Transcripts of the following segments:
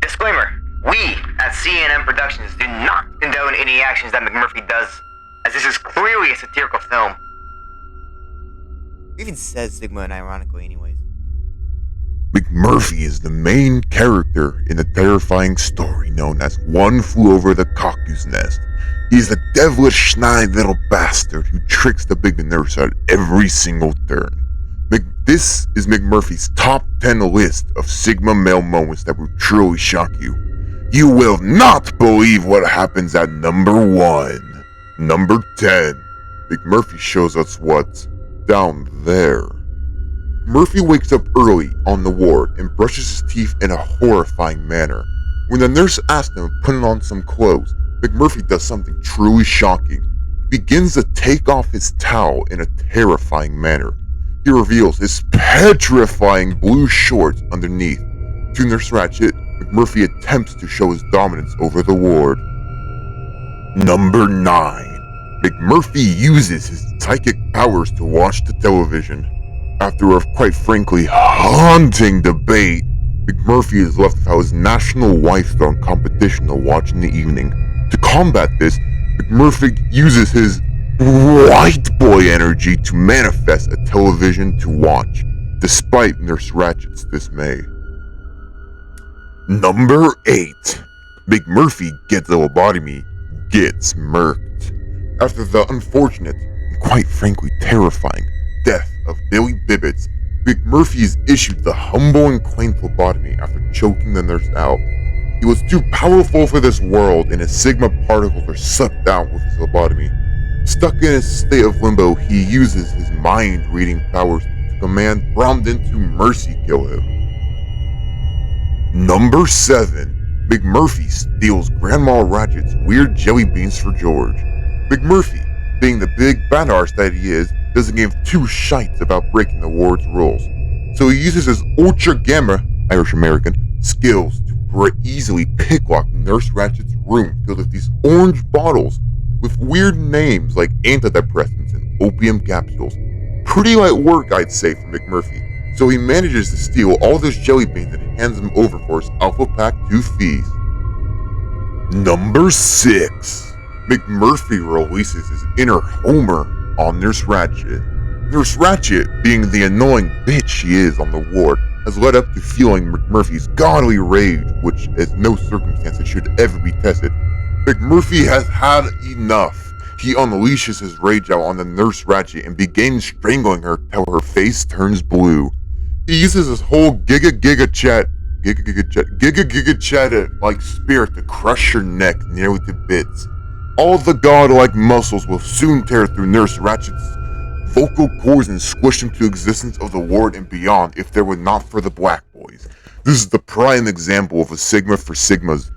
Disclaimer: we at CNN Productions do not condone any actions that McMurphy does, as this is clearly a satirical film. It even says Sigmug ironically anyways. McMurphy is the main character in the terrifying story known as One Flew Over the Cuckoo's Nest. He's the devilish, snide little bastard who tricks the big nurse at every single turn. This is McMurphy's top 10 list of Sigma male moments that will truly shock you. You will not believe what happens at number 1. Number 10. McMurphy shows us what's down there. Murphy wakes up early on the ward and brushes his teeth in a horrifying manner. When the nurse asks him to put on some clothes, McMurphy does something truly shocking. He begins to take off his towel in a terrifying manner. He reveals his petrifying blue shorts underneath. To Nurse Ratched, McMurphy attempts to show his dominance over the ward. Number 9. McMurphy uses his psychic powers to watch the television. After a quite frankly haunting debate, McMurphy is left without his national wife-thrown competition to watch in the evening. To combat this, McMurphy uses his white boy energy to manifest a television to watch, despite Nurse Ratched's dismay. Number 8. McMurphy gets a lobotomy, gets murked. After the unfortunate and quite frankly terrifying death of Billy Bibbits, McMurphy is issued the humble and quaint lobotomy after choking the nurse out. He was too powerful for this world, and his Sigma particles are sucked out with his lobotomy. Stuck in a state of limbo, he uses his mind-reading powers to command Bromden to mercy kill him. Number 7. McMurphy steals Grandma Ratchet's weird jelly beans for George. McMurphy, being the big badass that he is, doesn't give two shites about breaking the ward's rules. So he uses his Ultra Gamma, Irish-American, skills to easily picklock Nurse Ratchet's room filled with these orange bottles with weird names like antidepressants and opium capsules. Pretty light work, I'd say, for McMurphy. So he manages to steal all those jelly beans and hands them over for his Alpha Pack 2 fees. Number 6. McMurphy releases his inner Homer on Nurse Ratched. Nurse Ratched, being the annoying bitch she is on the ward, has led up to feeling McMurphy's godly rage, which as no circumstances should ever be tested. McMurphy has had enough. He unleashes his rage out on the Nurse Ratched and begins strangling her till her face turns blue. He uses his whole giga chat-like spirit to crush her neck nearly to bits. All the godlike muscles will soon tear through Nurse Ratchet's vocal cords and squish him to existence of the ward and beyond if there were not for the Black Boys. This is the prime example of a Sigma for Sigmas.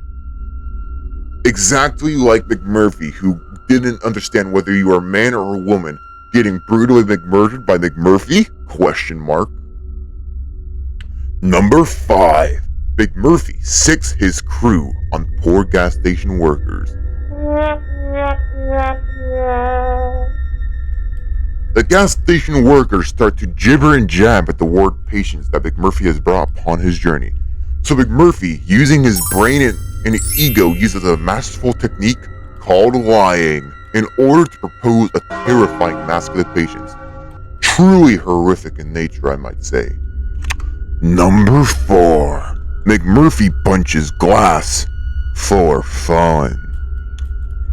Exactly like McMurphy, who didn't understand whether you are a man or a woman, getting brutally McMurdered by McMurphy? ? Number 5. McMurphy sicks his crew on poor gas station workers. The gas station workers start to gibber and jab at the ward patients that McMurphy has brought upon his journey. So McMurphy, using his brain and ego, uses a masterful technique called lying in order to propose a terrifying mask to the patients. Truly horrific in nature, I might say. Number 4. McMurphy punches glass for fun.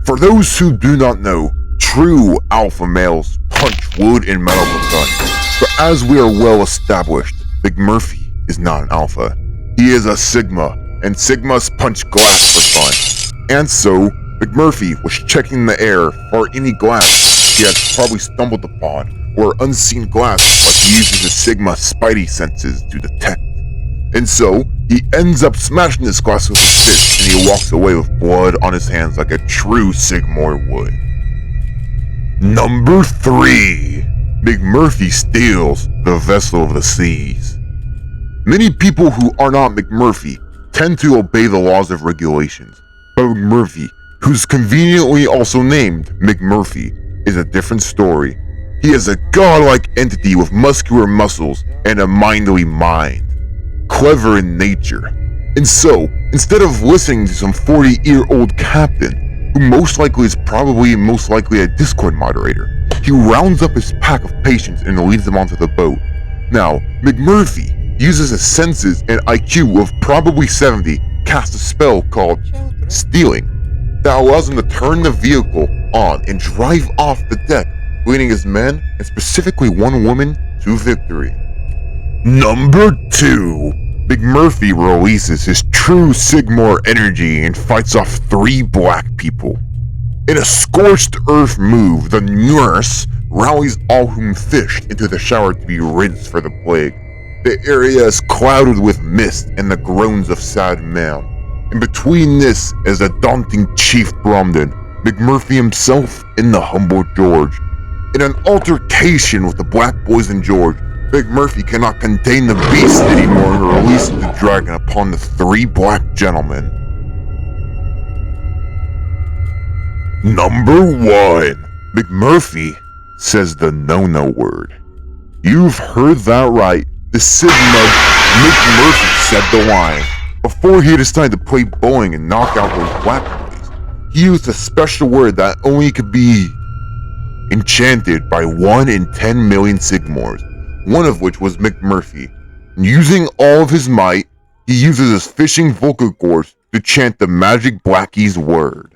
For those who do not know, true alpha males punch wood and metal for fun. But as we are well established, McMurphy is not an alpha. He is a Sigma, and Sigmas punch glass for fun. And so, McMurphy was checking the air for any glass he had probably stumbled upon, or unseen glass like he uses his Sigma spidey senses to detect. And so, he ends up smashing this glass with his fist, and he walks away with blood on his hands like a true Sigmar would. Number 3. McMurphy steals the Vessel of the Seas. Many people who are not McMurphy tend to obey the laws of regulations, but McMurphy, who's conveniently also named McMurphy, is a different story. He is a godlike entity with muscular muscles and a mindly mind. clever in nature. And so, instead of listening to some 40-year-old captain, who most likely a Discord moderator, he rounds up his pack of patients and leads them onto the boat. Now, McMurphy uses his senses and IQ of probably 70, cast a spell called Stealing that allows him to turn the vehicle on and drive off the deck, leading his men, and specifically one woman, to victory. Number 2. McMurphy releases his true Sigmar energy and fights off 3 black people. In a scorched earth move, the nurse rallies all whom fished into the shower to be rinsed for the plague. The area is clouded with mist and the groans of sad men. In between this is the daunting Chief Bromden, McMurphy himself, and the humble George. In an altercation with the Black Boys and George, McMurphy cannot contain the beast anymore and releases the dragon upon the 3 black gentlemen. Number 1. McMurphy says the no-no word. You've heard that right. The Sigmug McMurphy said the line. Before he decided to play bowling and knock out those black boys, he used a special word that only could be enchanted by 1 in 10 million Sigmars, one of which was McMurphy. Using all of his might, he uses his fishing vocal cords to chant the magic Blackie's word.